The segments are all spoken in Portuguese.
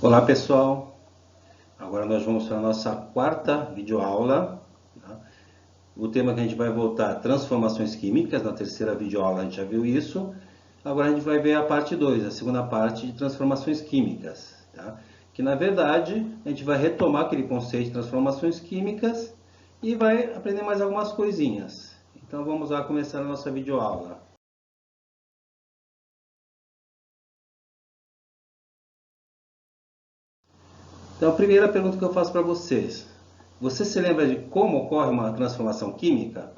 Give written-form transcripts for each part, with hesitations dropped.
Olá pessoal, agora nós vamos para a nossa quarta videoaula. Tá? O tema que a gente vai voltar transformações químicas, na terceira videoaula a gente já viu isso. Agora a gente vai ver a parte 2, a segunda parte de transformações químicas. Tá? Que na verdade a gente vai retomar aquele conceito de transformações químicas e vai aprender mais algumas coisinhas. Então vamos lá começar a nossa videoaula. Então, a primeira pergunta que eu faço para vocês: você se lembra de como ocorre uma transformação química?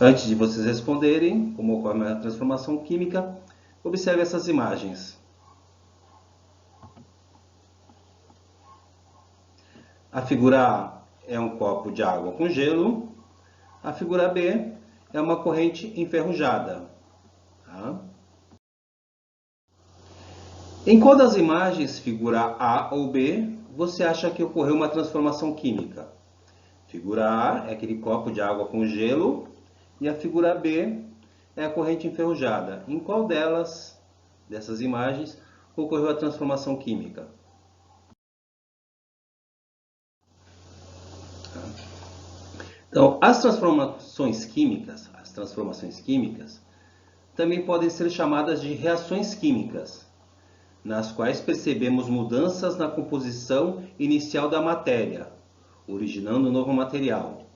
Antes de vocês responderem como ocorre uma transformação química, observe essas imagens. A figura A é um copo de água com gelo. A figura B é uma corrente enferrujada. Tá? Em qual das imagens, figura A ou B, você acha que ocorreu uma transformação química? Figura A é aquele copo de água com gelo e a figura B é a corrente enferrujada. Em qual dessas imagens, ocorreu a transformação química? Então, as transformações químicas também podem ser chamadas de reações químicas, nas quais percebemos mudanças na composição inicial da matéria, originando um novo material.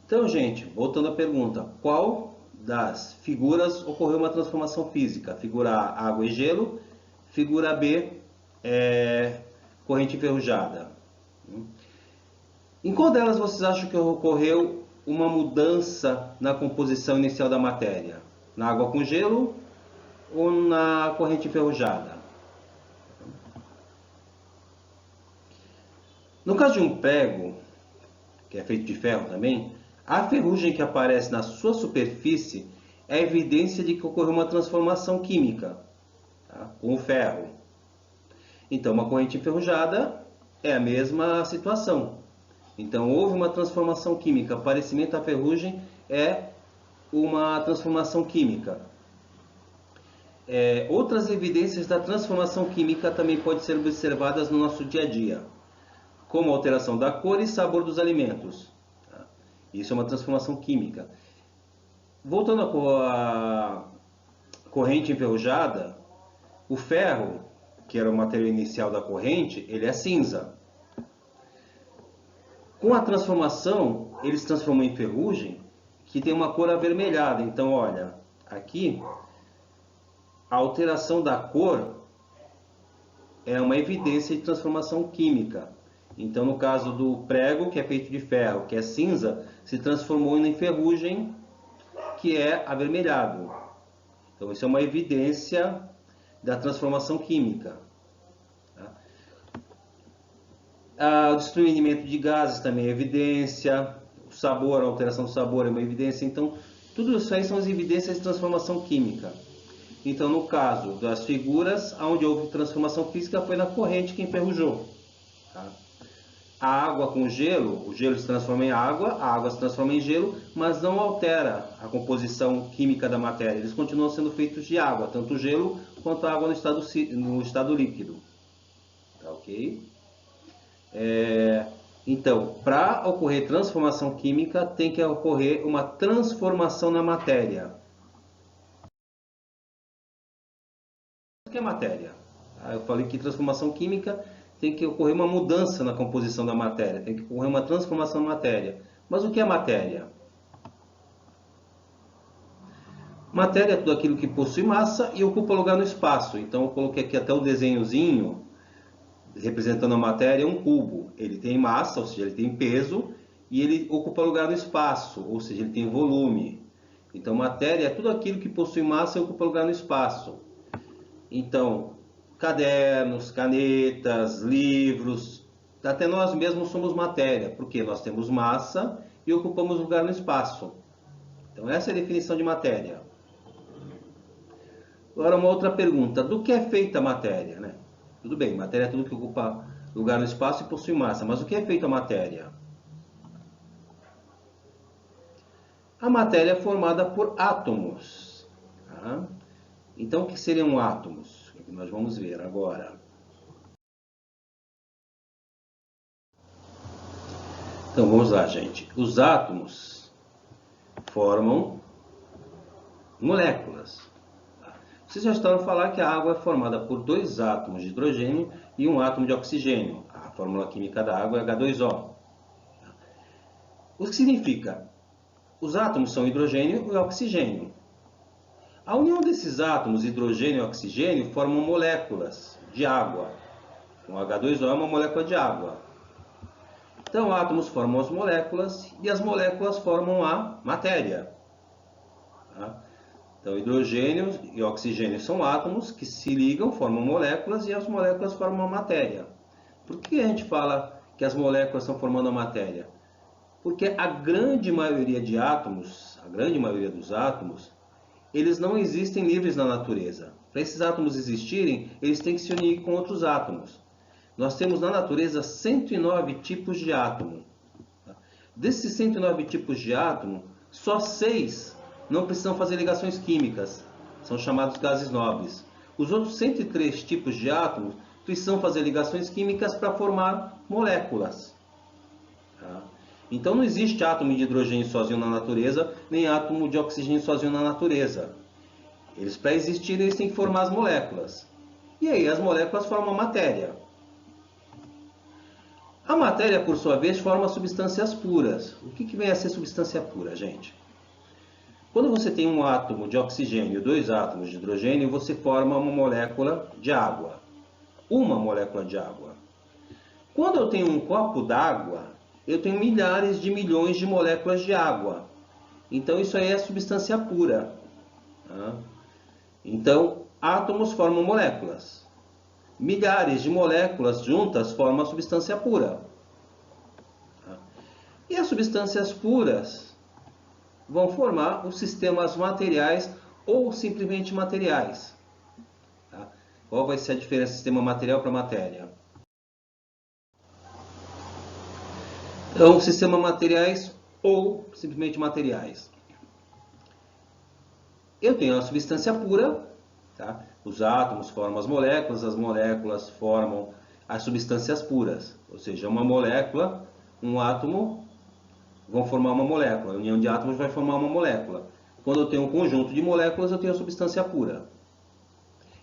Então, gente, voltando à pergunta, qual das figuras ocorreu uma transformação física? Figura A, água e gelo. Figura B, corrente enferrujada. Em qual delas vocês acham que ocorreu uma mudança na composição inicial da matéria? Na água com gelo ou na corrente enferrujada? No caso de um prego, que é feito de ferro também, a ferrugem que aparece na sua superfície é evidência de que ocorreu uma transformação química, tá? Com o ferro. Então, uma corrente enferrujada é a mesma situação. Então, houve uma transformação química. Aparecimento da ferrugem é uma transformação química. Outras evidências da transformação química também podem ser observadas no nosso dia a dia, como a alteração da cor e sabor dos alimentos. Tá? Isso é uma transformação química. Voltando à corrente enferrujada, o ferro, que era o material inicial da corrente, ele é cinza. Com a transformação, ele se transformou em ferrugem, que tem uma cor avermelhada. Então, olha, aqui a alteração da cor é uma evidência de transformação química. Então, no caso do prego, que é feito de ferro, que é cinza, se transformou em ferrugem, que é avermelhado. Então, isso é uma evidência da transformação química. O destruimento de gases também é evidência. O sabor, a alteração do sabor é uma evidência. Então, tudo isso aí são as evidências de transformação química. Então, no caso das figuras, onde houve transformação física foi na corrente que enferrujou. Tá? A água com gelo, o gelo se transforma em água, a água se transforma em gelo, mas não altera a composição química da matéria. Eles continuam sendo feitos de água, tanto o gelo quanto a água no estado líquido. Tá ok? Então, para ocorrer transformação química, tem que ocorrer uma transformação na matéria. O que é matéria? Eu falei que transformação química tem que ocorrer uma mudança na composição da matéria, tem que ocorrer uma transformação na matéria. Mas o que é matéria? Matéria é tudo aquilo que possui massa e ocupa lugar no espaço. Então, eu coloquei aqui até o desenhozinho representando a matéria, um cubo. Ele tem massa, ou seja, ele tem peso, e ele ocupa lugar no espaço, ou seja, ele tem volume. Então, matéria é tudo aquilo que possui massa e ocupa lugar no espaço. Então, cadernos, canetas, livros, até nós mesmos somos matéria, porque nós temos massa e ocupamos lugar no espaço. Então, essa é a definição de matéria. Agora, uma outra pergunta: do que é feita a matéria, né? Tudo bem, matéria é tudo que ocupa lugar no espaço e possui massa, mas o que é feita a matéria? A matéria é formada por átomos. Tá? Então, o que seriam átomos? É o que nós vamos ver agora. Então, vamos lá, gente. Os átomos formam moléculas. Vocês já estão a falar que a água é formada por 2 átomos de hidrogênio e 1 átomo de oxigênio. A fórmula química da água é H2O. O que significa? Os átomos são hidrogênio e oxigênio. A união desses átomos, hidrogênio e oxigênio, formam moléculas de água. O H2O é uma molécula de água. Então, átomos formam as moléculas e as moléculas formam a matéria. Tá? Então, hidrogênio e oxigênio são átomos que se ligam, formam moléculas e as moléculas formam a matéria. Por que a gente fala que as moléculas estão formando a matéria? Porque a grande maioria de átomos, a grande maioria dos átomos, eles não existem livres na natureza. Para esses átomos existirem, eles têm que se unir com outros átomos. Nós temos na natureza 109 tipos de átomo. Desses 109 tipos de átomo, só 6 não precisam fazer ligações químicas. São chamados gases nobres. Os outros 103 tipos de átomos precisam fazer ligações químicas para formar moléculas. Então não existe átomo de hidrogênio sozinho na natureza, nem átomo de oxigênio sozinho na natureza. Eles, para existirem, eles têm que formar as moléculas. E aí as moléculas formam a matéria. A matéria, por sua vez, forma substâncias puras. O que vem a ser substância pura, gente? Quando você tem um átomo de oxigênio e 2 átomos de hidrogênio, você forma uma molécula de água. Uma molécula de água. Quando eu tenho um copo d'água, eu tenho milhares de milhões de moléculas de água. Então, isso aí é substância pura. Então, átomos formam moléculas. Milhares de moléculas juntas formam a substância pura. E as substâncias puras vão formar os sistemas materiais ou simplesmente materiais. Qual vai ser a diferença do sistema material para matéria? Então, sistema materiais ou simplesmente materiais. Eu tenho a substância pura, tá? Os átomos formam as moléculas formam as substâncias puras. Ou seja, uma molécula, um átomo vão formar uma molécula. A união de átomos vai formar uma molécula. Quando eu tenho um conjunto de moléculas, eu tenho a substância pura.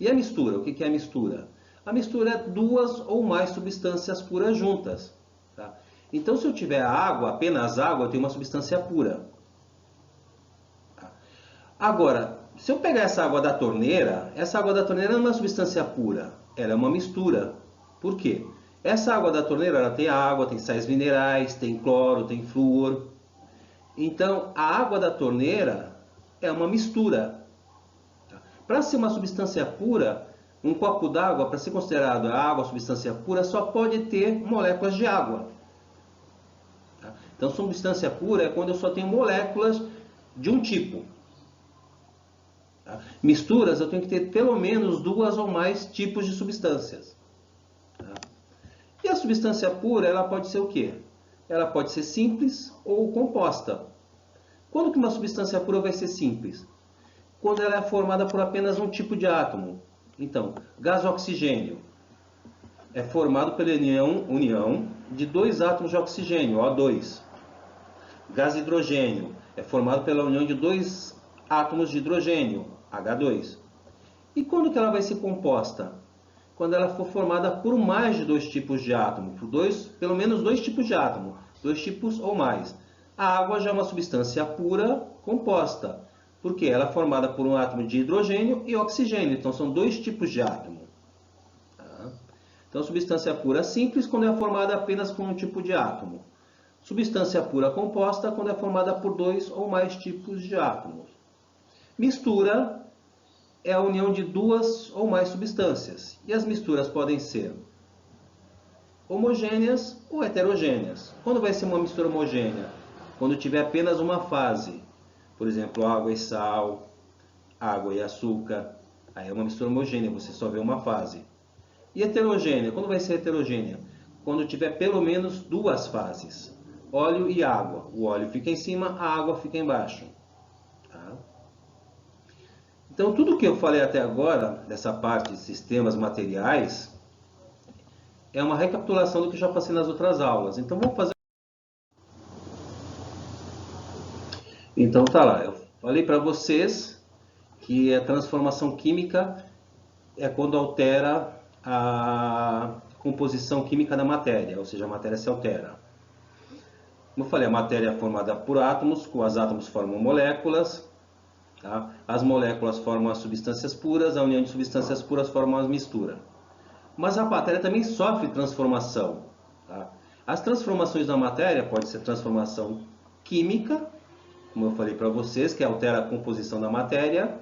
E a mistura? O que é a mistura? A mistura é 2 ou mais substâncias puras juntas. Tá? Então, se eu tiver água, apenas água, eu tenho uma substância pura. Agora, se eu pegar essa água da torneira não é uma substância pura, ela é uma mistura. Por quê? Essa água da torneira ela tem água, tem sais minerais, tem cloro, tem flúor. Então, a água da torneira é uma mistura. Para ser uma substância pura, um copo d'água, para ser considerado água, substância pura, só pode ter moléculas de água. Então, substância pura é quando eu só tenho moléculas de um tipo. Misturas, eu tenho que ter pelo menos 2 ou mais tipos de substâncias. E a substância pura, ela pode ser o quê? Ela pode ser simples ou composta. Quando que uma substância pura vai ser simples? Quando ela é formada por apenas um tipo de átomo. Então, gás oxigênio é formado pela união de 2 átomos de oxigênio, O2. Gás hidrogênio é formado pela união de 2 átomos de hidrogênio, H2. E quando que ela vai ser composta? Quando ela for formada por mais de 2 tipos de átomo, pelo menos 2 tipos de átomo, 2 tipos ou mais. A água já é uma substância pura composta, porque ela é formada por um átomo de hidrogênio e oxigênio, então são 2 tipos de átomo. Então, substância pura simples quando é formada apenas por um tipo de átomo. Substância pura composta quando é formada por 2 ou mais tipos de átomos. Mistura é a união de 2 ou mais substâncias. E as misturas podem ser homogêneas ou heterogêneas. Quando vai ser uma mistura homogênea? Quando tiver apenas uma fase. Por exemplo, água e sal, água e açúcar. Aí é uma mistura homogênea, você só vê uma fase. E heterogênea? Quando vai ser heterogênea? Quando tiver pelo menos 2 fases. Óleo e água. O óleo fica em cima, a água fica embaixo. Então, tudo que eu falei até agora, dessa parte de sistemas materiais, é uma recapitulação do que eu já passei nas outras aulas. Então, vamos fazer. Então, tá lá. Eu falei para vocês que a transformação química é quando altera a composição química da matéria, ou seja, a matéria se altera. Como eu falei, a matéria é formada por átomos, com os átomos formam moléculas, tá? As moléculas formam as substâncias puras, a união de substâncias puras forma uma mistura. Mas a matéria também sofre transformação. Tá? As transformações da matéria pode ser transformação química, como eu falei para vocês, que altera a composição da matéria,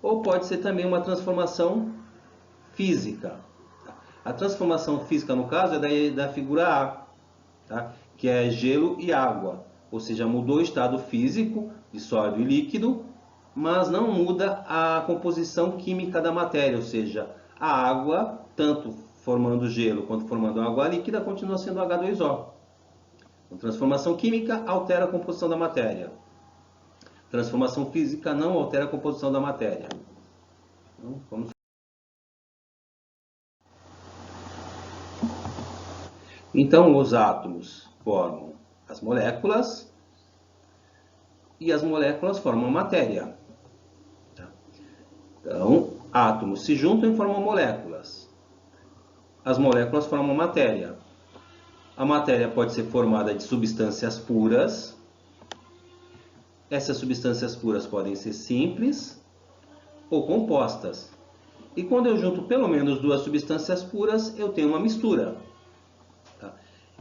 ou pode ser também uma transformação física. A transformação física, no caso, é da figura A, tá? Que é gelo e água. Ou seja, mudou o estado físico de sólido e líquido, mas não muda a composição química da matéria. Ou seja, a água, tanto formando gelo quanto formando água líquida, continua sendo H2O. Então, transformação química altera a composição da matéria. Transformação física não altera a composição da matéria. Então, vamos... Então, os átomos formam as moléculas e as moléculas formam a matéria. Então, átomos se juntam e formam moléculas. As moléculas formam matéria. A matéria pode ser formada de substâncias puras. Essas substâncias puras podem ser simples ou compostas. E quando eu junto pelo menos duas substâncias puras, eu tenho uma mistura.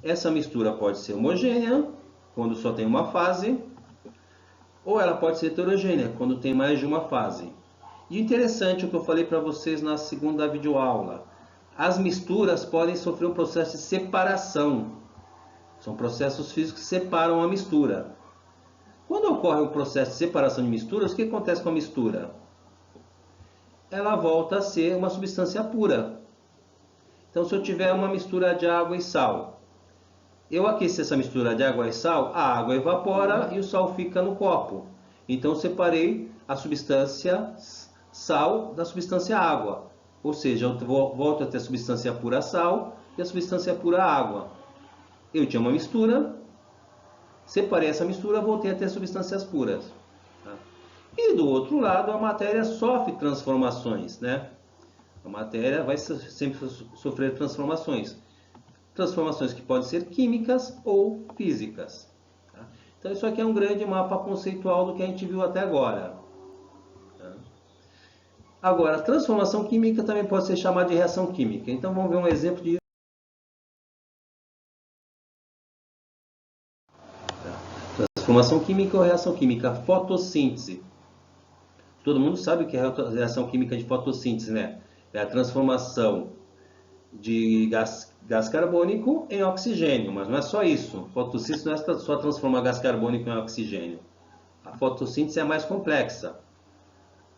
Essa mistura pode ser homogênea, quando só tem uma fase, ou ela pode ser heterogênea, quando tem mais de uma fase. E interessante o que eu falei para vocês na segunda videoaula. As misturas podem sofrer um processo de separação. São processos físicos que separam a mistura. Quando ocorre o processo de separação de misturas, o que acontece com a mistura? Ela volta a ser uma substância pura. Então, se eu tiver uma mistura de água e sal, eu aqueci essa mistura de água e sal, a água evapora e o sal fica no copo. Então, eu separei a substância sal da substância água. Ou seja, eu volto a ter a substância pura sal e a substância pura água. Eu tinha uma mistura, separei essa mistura, voltei a ter substâncias puras. Tá? E do outro lado, a matéria sofre transformações, né? A matéria vai sempre sofrer transformações. Transformações que podem ser químicas ou físicas. Tá? Então, isso aqui é um grande mapa conceitual do que a gente viu até agora. Tá? Agora, transformação química também pode ser chamada de reação química. Então, vamos ver um exemplo de transformação química ou reação química. Fotossíntese. Todo mundo sabe o que é a reação química de fotossíntese, né? É a transformação de gás carbônico em oxigênio, mas não é só isso. Fotossíntese não é só transformar gás carbônico em oxigênio. A fotossíntese é mais complexa.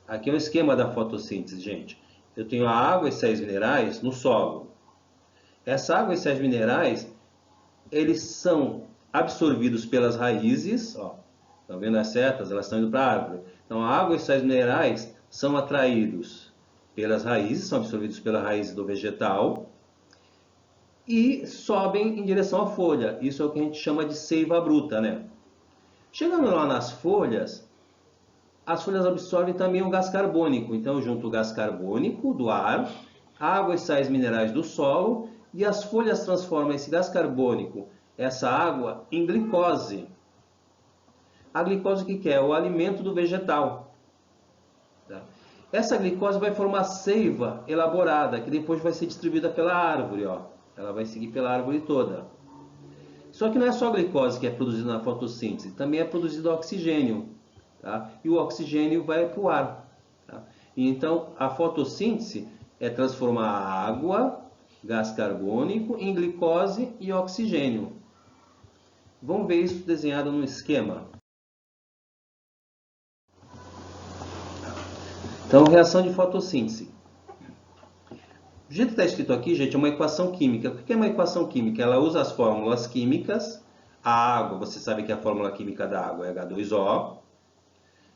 Aqui é um esquema da fotossíntese, gente. Eu tenho a água e sais minerais no solo. Essa água e sais minerais, eles são absorvidos pelas raízes, ó. Estão vendo as setas? Elas estão indo para a árvore. Então, a água e sais minerais são atraídos pelas raízes, são absorvidos pela raiz do vegetal e sobem em direção à folha. Isso é o que a gente chama de seiva bruta, né? Chegando lá nas folhas, as folhas absorvem também o gás carbônico. Então, eu junto o gás carbônico do ar, água e sais minerais do solo, e as folhas transformam esse gás carbônico, essa água, em glicose. A glicose o que é? O alimento do vegetal. Tá? Essa glicose vai formar seiva elaborada, que depois vai ser distribuída pela árvore. Ó. Ela vai seguir pela árvore toda. Só que não é só a glicose que é produzida na fotossíntese, também é produzido oxigênio. Tá? E o oxigênio vai para o ar. Tá? E então, a fotossíntese é transformar a água, gás carbônico, em glicose e oxigênio. Vamos ver isso desenhado no esquema. Então, reação de fotossíntese. Do jeito que está escrito aqui, gente, é uma equação química. O que é uma equação química? Ela usa as fórmulas químicas. A água, você sabe que a fórmula química da água é H2O.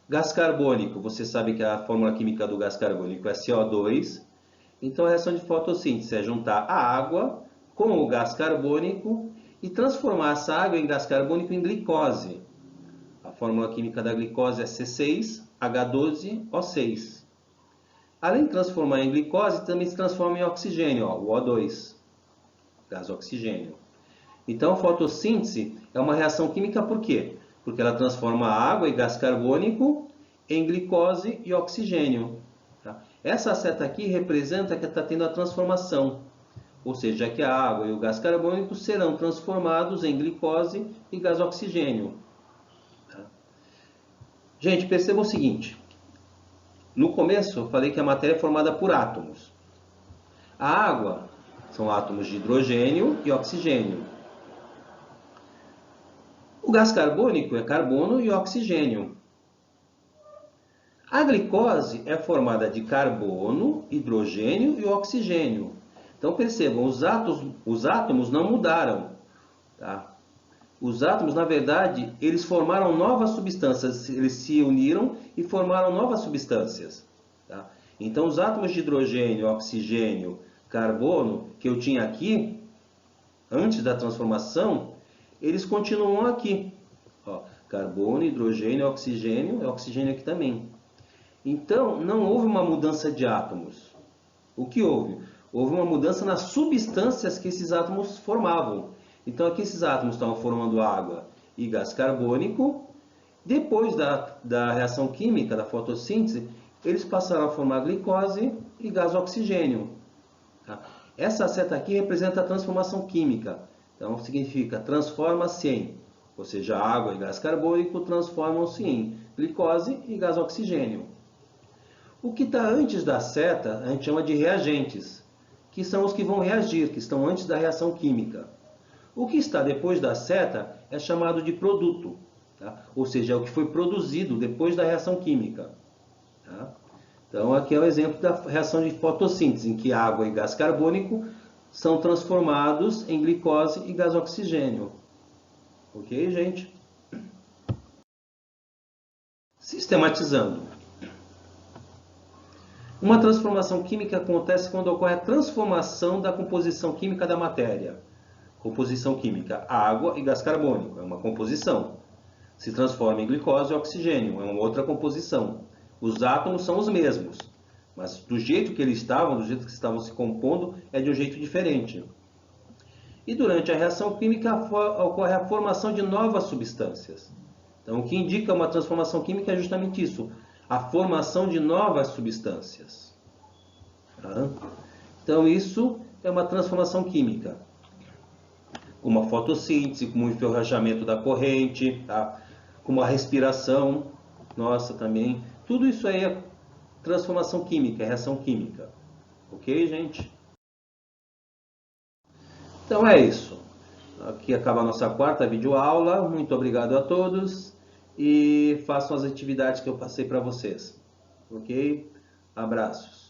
Gás carbônico, você sabe que a fórmula química do gás carbônico é CO2. Então a reação de fotossíntese é juntar a água com o gás carbônico e transformar essa água em gás carbônico em glicose. A fórmula química da glicose é C6H12O6. Além de transformar em glicose, também se transforma em oxigênio, o O2, gás oxigênio. Então, a fotossíntese é uma reação química por quê? Porque ela transforma água e gás carbônico em glicose e oxigênio. Tá? Essa seta aqui representa que está tendo a transformação, ou seja, que a água e o gás carbônico serão transformados em glicose e gás oxigênio. Tá? Gente, perceba o seguinte. No começo, eu falei que a matéria é formada por átomos. A água são átomos de hidrogênio e oxigênio. O gás carbônico é carbono e oxigênio. A glicose é formada de carbono, hidrogênio e oxigênio. Então percebam, os átomos não mudaram. Tá? Os átomos, na verdade, eles formaram novas substâncias, eles se uniram e formaram novas substâncias. Tá? Então, os átomos de hidrogênio, oxigênio, carbono, que eu tinha aqui, antes da transformação, eles continuam aqui. Ó, carbono, hidrogênio, oxigênio aqui também. Então, não houve uma mudança de átomos. O que houve? Houve uma mudança nas substâncias que esses átomos formavam. Então, aqui esses átomos estavam formando água e gás carbônico. Depois da reação química, da fotossíntese, eles passaram a formar glicose e gás oxigênio. Tá? Essa seta aqui representa a transformação química. Então, significa transforma-se em, ou seja, água e gás carbônico transformam-se em glicose e gás oxigênio. O que está antes da seta, a gente chama de reagentes, que são os que vão reagir, que estão antes da reação química. O que está depois da seta é chamado de produto, tá? Ou seja, é o que foi produzido depois da reação química. Tá? Então, aqui é o exemplo da reação de fotossíntese, em que água e gás carbônico são transformados em glicose e gás oxigênio. Ok, gente? Sistematizando. Uma transformação química acontece quando ocorre a transformação da composição química da matéria. Composição química, água e gás carbônico, é uma composição. Se transforma em glicose e oxigênio, é uma outra composição. Os átomos são os mesmos, mas do jeito que eles estavam, do jeito que estavam se compondo, é de um jeito diferente. E durante a reação química ocorre a formação de novas substâncias. Então, o que indica uma transformação química é justamente isso, a formação de novas substâncias. Tá? Então, isso é uma transformação química. Como a fotossíntese, como o enferrujamento da corrente, tá? Como a respiração, nossa, também. Tudo isso aí é transformação química, é reação química. Ok, gente? Então é isso. Aqui acaba a nossa quarta videoaula. Muito obrigado a todos e façam as atividades que eu passei para vocês. Ok? Abraços.